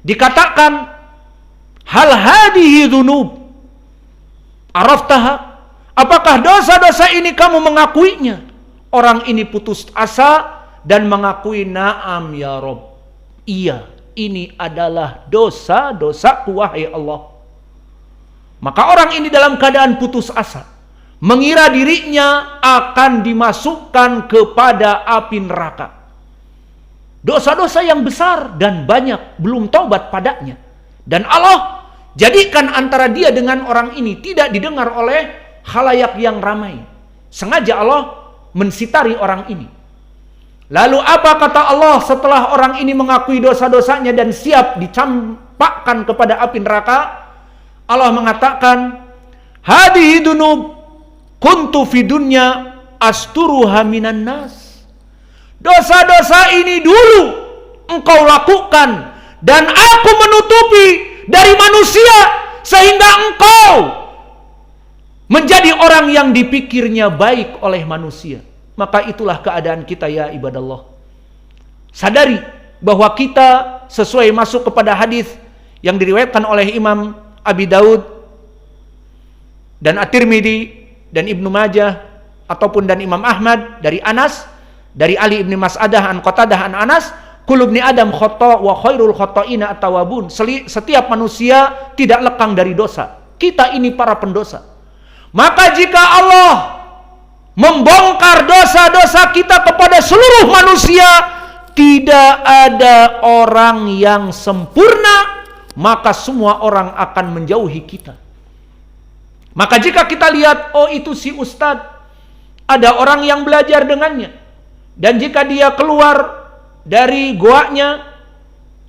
dikatakan hal hadhihi dzunub araftaha, apakah dosa-dosa ini kamu mengakuinya? Orang ini putus asa dan mengakui, na'am ya Rabb, iya, ini adalah dosa-dosaku wahai Allah. Maka orang ini dalam keadaan putus asa, mengira dirinya akan dimasukkan kepada api neraka. Dosa-dosa yang besar dan banyak, belum taubat padanya. Dan Allah jadikan antara dia dengan orang ini tidak didengar oleh khalayak yang ramai. Sengaja Allah mensitari orang ini. Lalu apa kata Allah setelah orang ini mengakui dosa-dosanya dan siap dicampakkan kepada api neraka? Allah mengatakan, hadhihi dunub kuntu fi dunya asturuha minan nas. Dosa-dosa ini dulu engkau lakukan dan aku menutupi dari manusia sehingga engkau menjadi orang yang dipikirnya baik oleh manusia. Maka itulah keadaan kita ya ibadallah. Sadari bahwa kita sesuai masuk kepada hadis yang diriwayatkan oleh Imam Abi Daud dan At-Tirmidzi dan Ibnu Majah ataupun dan Imam Ahmad dari Anas, dari Ali ibn Mas'adah an Qatadah an Anas, kullu ibni Adam khata' wa khairul khata'ina at-tawwabun. Setiap manusia tidak lekang dari dosa. Kita ini para pendosa. Maka jika Allah membongkar dosa-dosa kita kepada seluruh manusia, tidak ada orang yang sempurna, maka semua orang akan menjauhi kita. Maka jika kita lihat, oh itu si ustadz, ada orang yang belajar dengannya, dan jika dia keluar dari goanya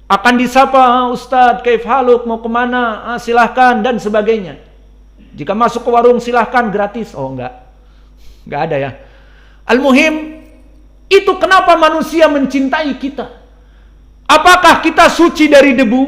akan disapa, ustadz kaif haluk, mau kemana, silahkan dan sebagainya. Jika masuk ke warung silahkan gratis. Oh enggak ada ya. Al-muhim, itu kenapa manusia mencintai kita. Apakah kita suci dari debu?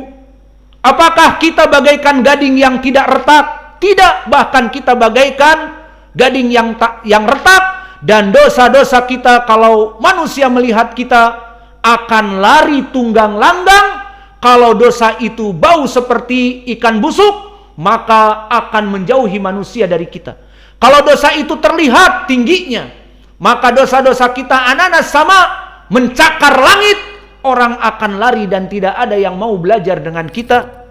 Apakah kita bagaikan gading yang tidak retak? Tidak, bahkan kita bagaikan gading yang retak. Dan dosa-dosa kita, kalau manusia melihat kita, akan lari tunggang langgang. Kalau dosa itu bau seperti ikan busuk, maka akan menjauhi manusia dari kita. Kalau dosa itu terlihat tingginya, maka dosa-dosa kita ananas sama mencakar langit, orang akan lari dan tidak ada yang mau belajar dengan kita.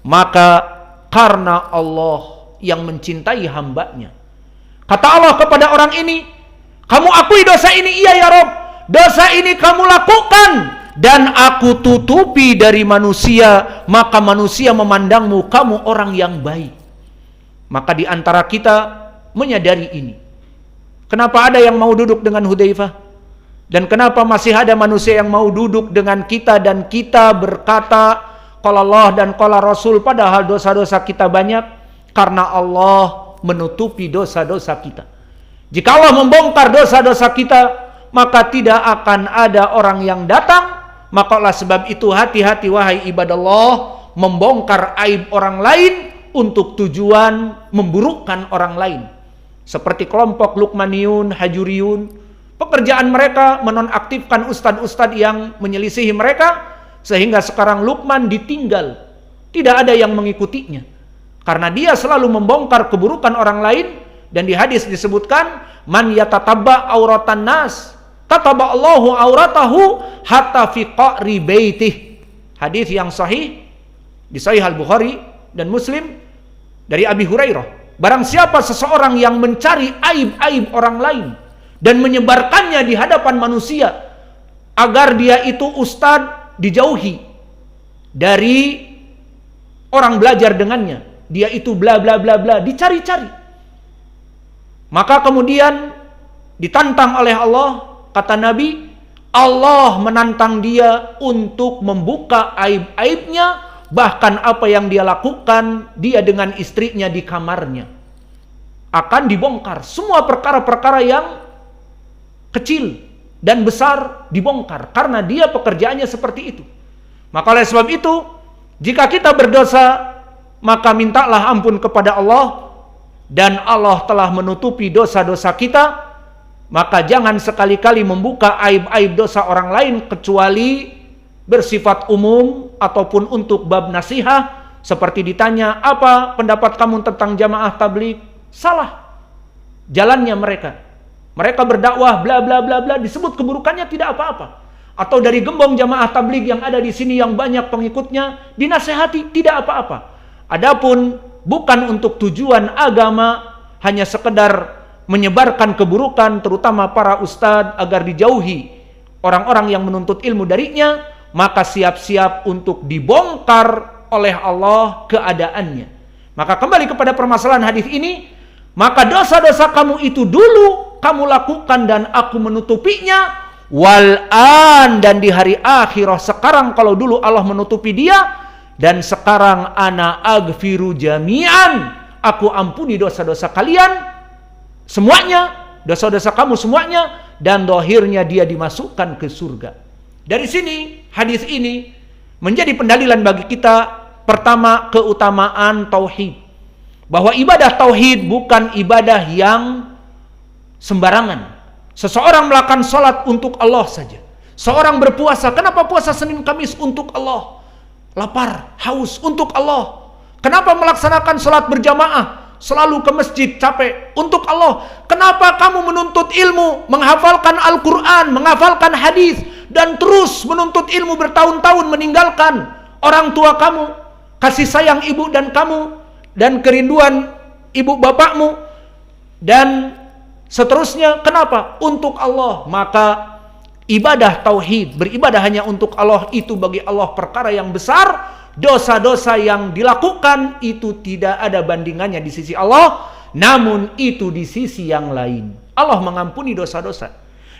Maka karena Allah yang mencintai hambanya, kata Allah kepada orang ini, kamu akui dosa ini? Iya ya Rob, dosa ini kamu lakukan dan aku tutupi dari manusia, maka manusia memandangmu kamu orang yang baik. Maka di antara kita menyadari ini. Kenapa ada yang mau duduk dengan Hudzaifah? Dan kenapa masih ada manusia yang mau duduk dengan kita dan kita berkata qala Allah dan qala Rasul, padahal dosa-dosa kita banyak? Karena Allah menutupi dosa-dosa kita. Jika Allah membongkar dosa-dosa kita, maka tidak akan ada orang yang datang. Maka oleh sebab itu hati-hati wahai ibadallah, membongkar aib orang lain untuk tujuan memburukkan orang lain. Seperti kelompok Luqmaniyun, Hajuriyun, pekerjaan mereka menonaktifkan ustadz-ustadz yang menyelisihi mereka, sehingga sekarang Luqman ditinggal. Tidak ada yang mengikutinya, karena dia selalu membongkar keburukan orang lain. Dan di hadis disebutkan, man yatatabba auratan nas tataba Allahu auratahu hatta fi qa'ri baitih. Hadis yang sahih di Sahih Al-Bukhari dan Muslim dari Abi Hurairah. Barang siapa seseorang yang mencari aib-aib orang lain dan menyebarkannya di hadapan manusia agar dia itu ustadz dijauhi dari orang belajar dengannya, dia itu bla bla bla bla, dicari-cari. Maka kemudian ditantang oleh Allah, kata Nabi, Allah menantang dia untuk membuka aib-aibnya, bahkan apa yang dia lakukan dia dengan istrinya di kamarnya akan dibongkar. Semua perkara-perkara yang kecil dan besar dibongkar karena dia pekerjaannya seperti itu. Maka oleh sebab itu, jika kita berdosa, maka mintalah ampun kepada Allah, dan Allah telah menutupi dosa-dosa kita. Maka jangan sekali-kali membuka aib-aib dosa orang lain kecuali bersifat umum ataupun untuk bab nasihat, seperti ditanya, apa pendapat kamu tentang jamaah tabligh? Salah jalannya mereka. Mereka berdakwah bla bla bla bla, disebut keburukannya tidak apa-apa. Atau dari gembong jamaah tabligh yang ada di sini yang banyak pengikutnya, dinasehati tidak apa-apa. Adapun bukan untuk tujuan agama, hanya sekedar menyebarkan keburukan, terutama para ustadz, agar dijauhi orang-orang yang menuntut ilmu darinya, maka siap-siap untuk dibongkar oleh Allah keadaannya. Maka kembali kepada permasalahan hadis ini, maka dosa-dosa kamu itu dulu kamu lakukan dan aku menutupinya, wal'an, dan di hari akhirah sekarang, kalau dulu Allah menutupi dia, dan sekarang ana aghfiru jami'an, aku ampuni dosa-dosa kalian semuanya, dosa-dosa kamu semuanya, dan dohirnya dia dimasukkan ke surga. Dari sini hadis ini menjadi pendalilan bagi kita, pertama, keutamaan tauhid, bahwa ibadah tauhid bukan ibadah yang sembarangan. Seseorang melakukan salat untuk Allah saja, seorang berpuasa, kenapa puasa Senin Kamis? Untuk Allah. Lapar, haus, untuk Allah. Kenapa melaksanakan salat berjamaah, selalu ke masjid, capek? Untuk Allah. Kenapa kamu menuntut ilmu, menghafalkan Al-Quran, menghafalkan hadis, dan terus menuntut ilmu bertahun-tahun, meninggalkan orang tua kamu, kasih sayang ibu dan kamu, dan kerinduan ibu bapakmu, dan seterusnya? Kenapa? Untuk Allah. Maka ibadah tauhid, beribadah hanya untuk Allah, itu bagi Allah perkara yang besar. Dosa-dosa yang dilakukan itu tidak ada bandingannya di sisi Allah, namun itu di sisi yang lain. Allah mengampuni dosa-dosa.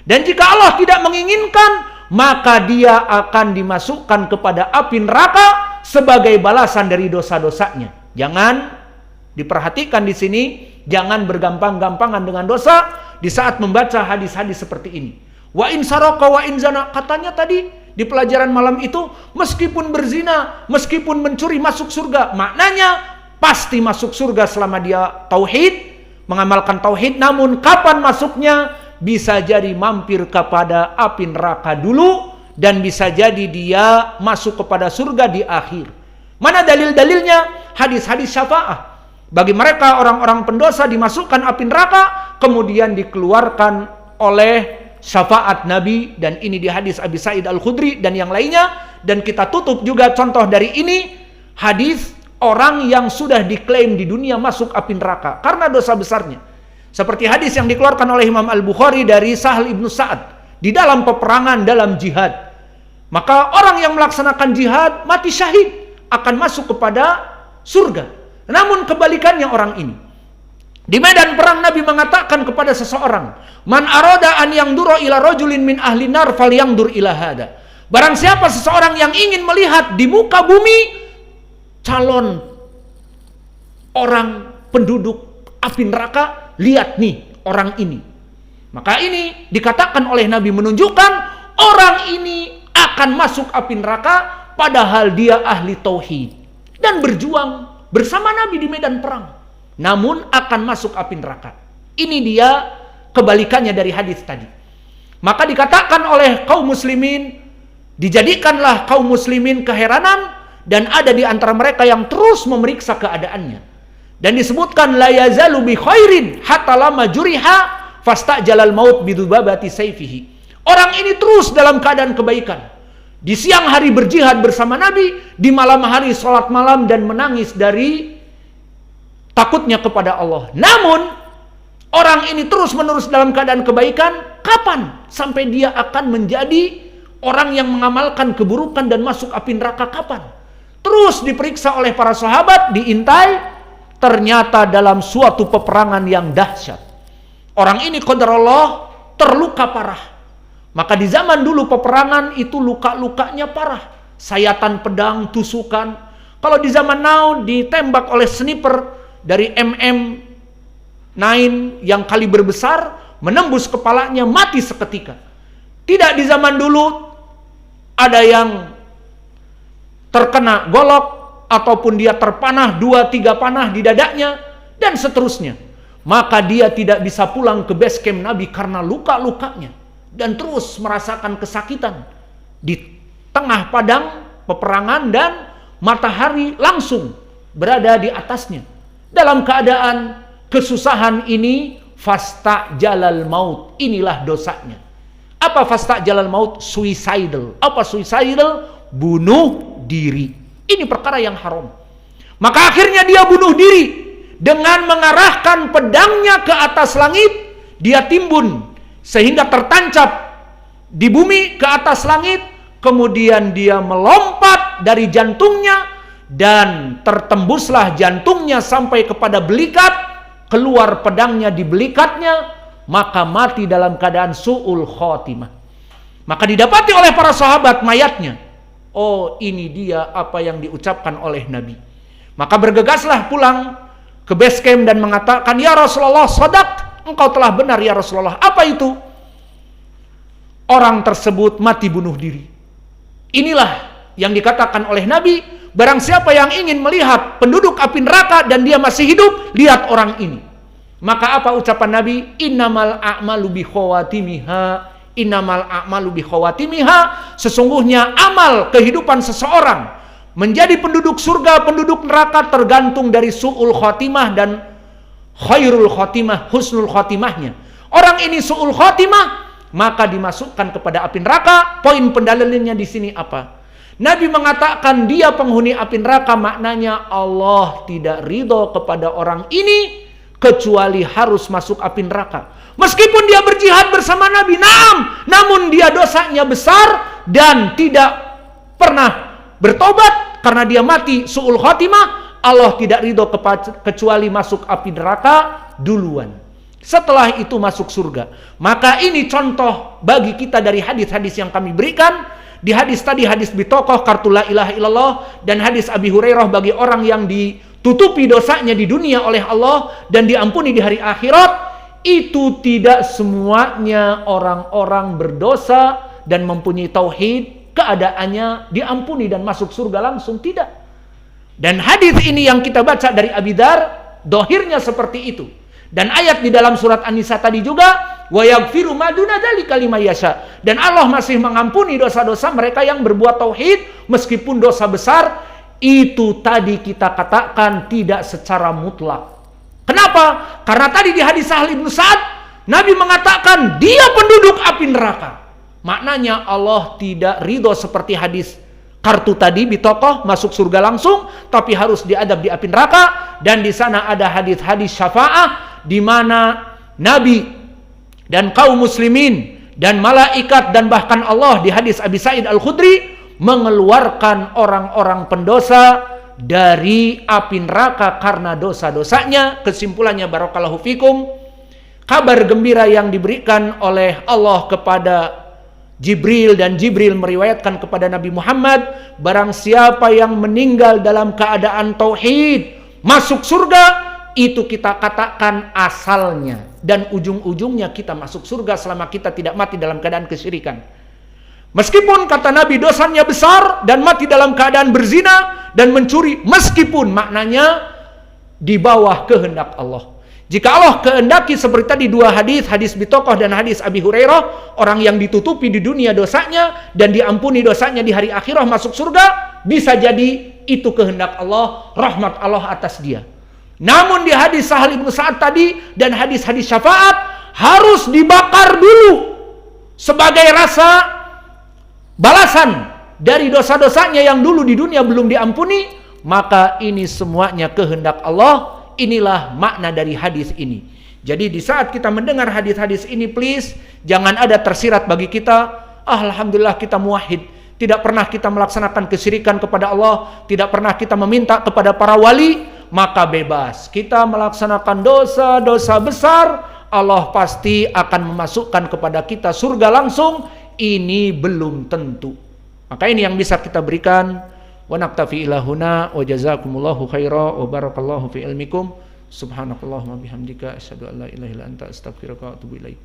Dan jika Allah tidak menginginkan, maka dia akan dimasukkan kepada api neraka sebagai balasan dari dosa-dosanya. Jangan diperhatikan di sini, jangan bergampang-gampangan dengan dosa di saat membaca hadis-hadis seperti ini. Wa in saraka wa in zana, katanya tadi di pelajaran malam itu, meskipun berzina, meskipun mencuri, masuk surga. Maknanya pasti masuk surga selama dia tauhid, mengamalkan tauhid. Namun kapan masuknya? Bisa jadi mampir kepada api neraka dulu, dan bisa jadi dia masuk kepada surga di akhir. Mana dalil-dalilnya? Hadis-hadis syafaat. Bagi mereka orang-orang pendosa dimasukkan api neraka, kemudian dikeluarkan oleh syafaat Nabi, dan ini di hadis Abi Sa'id Al-Khudri dan yang lainnya. Dan kita tutup juga contoh dari ini, hadis orang yang sudah diklaim di dunia masuk api neraka karena dosa besarnya. Seperti hadis yang dikeluarkan oleh Imam Al-Bukhari dari Sahal ibnu Sa'ad di dalam peperangan, dalam jihad. Maka orang yang melaksanakan jihad mati syahid akan masuk kepada surga. Namun kebalikannya orang ini, di medan perang Nabi mengatakan kepada seseorang, man arada an yangdura ila rajulin min ahli nar falyangdur ila hada. Barang siapa seseorang yang ingin melihat di muka bumi calon orang penduduk api neraka, lihat nih orang ini. Maka ini dikatakan oleh Nabi menunjukkan orang ini akan masuk api neraka padahal dia ahli tauhid dan berjuang bersama Nabi di medan perang, namun akan masuk api neraka. Ini dia kebalikannya dari hadis tadi. Maka dikatakan oleh kaum muslimin, dijadikanlah kaum muslimin keheranan, dan ada di antara mereka yang terus memeriksa keadaannya. Dan disebutkan la yazalu bi khairin hatta lama juriha fastajalal maut bidubabati sayfihi. Orang ini terus dalam keadaan kebaikan. Di siang hari berjihad bersama Nabi, di malam hari sholat malam dan menangis dari takutnya kepada Allah. Namun orang ini terus-menerus dalam keadaan kebaikan. Kapan sampai dia akan menjadi orang yang mengamalkan keburukan dan masuk api neraka? Kapan? Terus diperiksa oleh para sahabat, diintai. Ternyata dalam suatu peperangan yang dahsyat, orang ini qadarullah terluka parah. Maka di zaman dulu peperangan itu luka-lukanya parah, sayatan pedang, tusukan. Kalau di zaman now ditembak oleh sniper dari MM9 yang kaliber besar, menembus kepalanya, mati seketika. Tidak di zaman dulu ada yang terkena golok ataupun dia terpanah 2-3 panah di dadanya dan seterusnya. Maka dia tidak bisa pulang ke base camp Nabi karena luka-lukanya dan terus merasakan kesakitan. tengah padang peperangan dan matahari langsung berada di atasnya. Dalam keadaan kesusahan ini, fasta jalal maut, inilah dosanya. Apa fasta jalal maut? Suicidal. Apa suicidal? Bunuh diri. Ini perkara yang haram. Maka akhirnya dia bunuh diri dengan mengarahkan pedangnya ke atas langit. Dia timbun sehingga tertancap di bumi ke atas langit. Kemudian dia melompat dari jantungnya dan tertembuslah jantungnya sampai kepada belikat, keluar pedangnya di belikatnya, maka mati dalam keadaan su'ul khotimah. Maka didapati oleh para sahabat mayatnya. Oh, ini dia apa yang diucapkan oleh Nabi. Maka bergegaslah pulang ke base camp dan mengatakan, ya Rasulullah, sadaq, engkau telah benar ya Rasulullah. Apa itu? Orang tersebut mati bunuh diri. Inilah yang dikatakan oleh Nabi, barang siapa yang ingin melihat penduduk api neraka dan dia masih hidup, lihat orang ini. Maka apa ucapan Nabi? Innamal a'malu bi khawatimiha, innamal a'malu bi khawatimiha. Sesungguhnya amal kehidupan seseorang menjadi penduduk surga, penduduk neraka tergantung dari su'ul khotimah dan khairul khotimah, husnul khotimahnya. Orang ini su'ul khotimah, maka dimasukkan kepada api neraka. Poin pendalilannya di sini apa? Nabi mengatakan dia penghuni api neraka, maknanya Allah tidak ridho kepada orang ini kecuali harus masuk api neraka. Meskipun dia berjihad bersama Nabi, namun dia dosanya besar dan tidak pernah bertobat karena dia mati su'ul khotimah. Allah tidak ridho kecuali masuk api neraka duluan. Setelah itu masuk surga. Maka ini contoh bagi kita dari hadis-hadis yang kami berikan. Di hadis tadi, hadis bitokoh kartu la ilaha illallah, dan hadis Abi Hurairah bagi orang yang ditutupi dosanya di dunia oleh Allah dan diampuni di hari akhirat. Itu tidak semuanya orang-orang berdosa dan mempunyai tauhid keadaannya diampuni dan masuk surga langsung, tidak. Dan hadis ini yang kita baca dari Abi Dzar, dohirnya seperti itu. Dan ayat di dalam surat An-Nisa tadi juga, wa yaghfiru ma duna dzalika liman yasha. Dan Allah masih mengampuni dosa-dosa mereka yang berbuat tauhid meskipun dosa besar. Itu tadi kita katakan tidak secara mutlak. Kenapa? Karena tadi di hadis Sahal bin Sa'ad, Nabi mengatakan dia penduduk api neraka. Maknanya Allah tidak ridho seperti hadis kartu tadi bitokoh masuk surga langsung, tapi harus diadab di api neraka. Dan di sana ada hadis-hadis syafaah di mana Nabi dan kaum muslimin dan malaikat dan bahkan Allah di hadis Abi Sa'id Al-Khudri mengeluarkan orang-orang pendosa dari api neraka karena dosa-dosanya. Kesimpulannya, barakallahu fikum, kabar gembira yang diberikan oleh Allah kepada Jibril, dan Jibril meriwayatkan kepada Nabi Muhammad, barang siapa yang meninggal dalam keadaan tauhid masuk surga. Itu kita katakan asalnya, dan ujung-ujungnya kita masuk surga selama kita tidak mati dalam keadaan kesyirikan. Meskipun kata Nabi dosanya besar dan mati dalam keadaan berzina dan mencuri, meskipun maknanya di bawah kehendak Allah. Jika Allah kehendaki seperti tadi dua hadis, hadis bitokoh dan hadis Abi Hurairah, orang yang ditutupi di dunia dosanya dan diampuni dosanya di hari akhirah masuk surga, bisa jadi itu kehendak Allah, rahmat Allah atas dia. Namun di hadis Sahal bin Sa'ad tadi dan hadis-hadis syafaat harus dibakar dulu sebagai rasa balasan dari dosa-dosanya yang dulu di dunia belum diampuni. Maka ini semuanya kehendak Allah. Inilah makna dari hadis ini. Jadi di saat kita mendengar hadis-hadis ini, please jangan ada tersirat bagi kita, alhamdulillah kita muwahhid, tidak pernah kita melaksanakan kesyirikan kepada Allah, tidak pernah kita meminta kepada para wali, maka bebas kita melaksanakan dosa-dosa besar, Allah pasti akan memasukkan kepada kita surga langsung. Ini belum tentu. Maka ini yang bisa kita berikan. Wa naktafi ila huna wa jazakumullahu khaira wa barakallahu fi ilmikum. Subhanakallahumma bihamdika asyhadu an la ilaha illa anta astaghfiruka wa atubu ilaik.